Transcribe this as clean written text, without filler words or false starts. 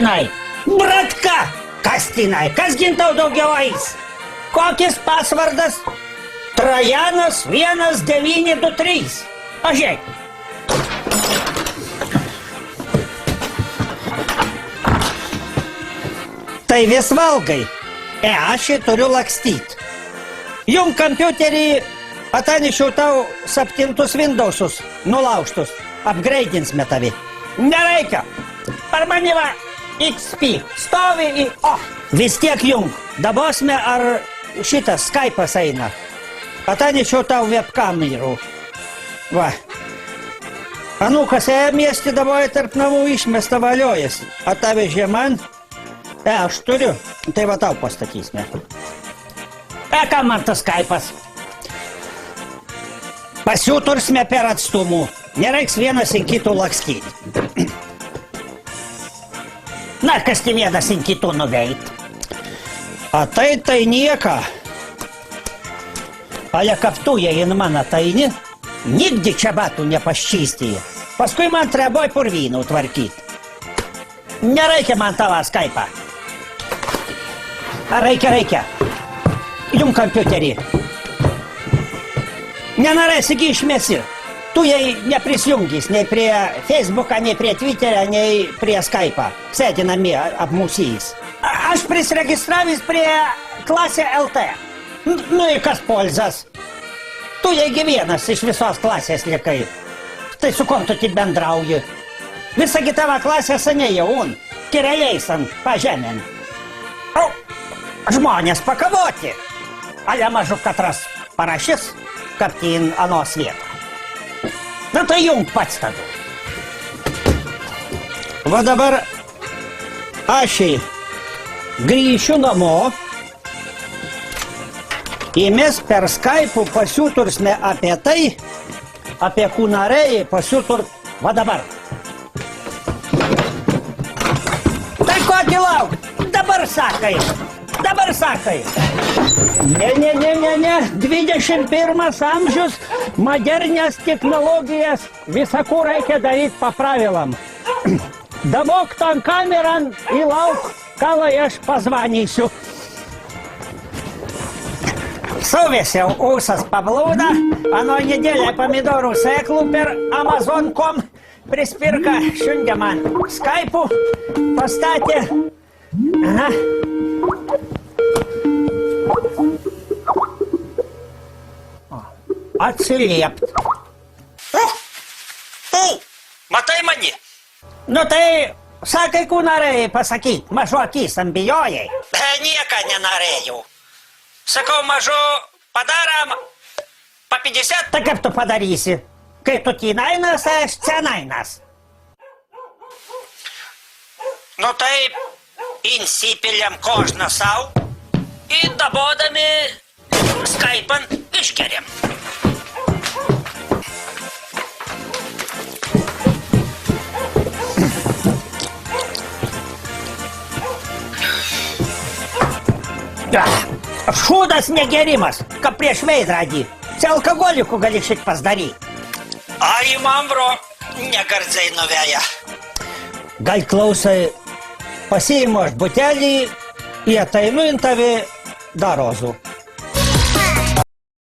Tinai? Bratka! Kas Tinai? Kas gintau daugiau eis? Kokis pasvardas? Trajanas 1923. Pažiūrėk. Tai vis valgai. Aš jį turiu lakstyt. Jum kompiuterį atanišiau tau 7 Windowsus nulaužtus. Apgreidins tavi. Nereikia. Par mane va XP. Stovi į O. Vis tiek jung. Dabosme ar šitas Skype'as eina. Atanišiau tau webkamerų. Va. Anukas miesti dabar tarp namų išmesta valiojasi. Atavežė man. Aš turiu. Tai va tau pastatysime. Kam man tas Skype'as? Pasiūtursime per atstumų. Nereiks vienas į kitų lakstyti. Na, kas ti vienas į kitų nuveit? A tai nieka. Ale kaptuja in man ataini, nigdi čia batų nepaščystyje. Paskui man treboj purvynų tvarkyt. Nereikia man tavo Skype'ą. Reikia. Jum kompiuterį. Nenorėsi gi išmesi. Tu jai neprisjungys nei prie Facebooką, nei prie Twitter'ą, nei prie Skype'ą. Sėdi namie apmusys. Aš prisregistravęs prie klasė LT. Nu ir kas polzas? Tu jai vienas iš visos klasės likai. Tai su kom tu tik bendrauji? Visa gi tava klasė senėjo, kirėjais ant pažemėn. Žmonės pakavoti. Ale mažu katras parašys, kaptin anos vietą. Na tai jung pats tada. Va dabar aš grįšiu namo. Ir mes per Skype'ų pasiūtursime apie tai, apie kūnarėjai pasiūtur va dabar. Tai kokį lauk? Dabar sakai. Ne. 21 amžius, modernias technologijas, visakų reikia daryti po pravilam. Dabok tam kameran į lauk, kalai aš pazvanysiu. Suvėsiau ūsas pablūda, ano nedėlė pomidorų sėklų per Amazon.com prispirka, šiandien man Skype'ų pastatė. Aha. Atsiliept. Tai, matai mani? Nu tai, sakai, ko norėjai pasakyt, mažu akysam bijojai. Nieka nenorėjau. Sakau, mažu padaram pa 50. Tai kaip tu padarysi? Kai tu tinainas, aš cenainas. Nu taip, insipiliam kožną sau ir dabodami Skype'an išgeriam. Šūdas negerimas, kaip prieš veidradį. Čia alkoholikų gali šit pasdaryti. Ai, man bro, negardzai nuveja. Gal klausai, pasiimu aš butelį ir ateinu in tavi darozų.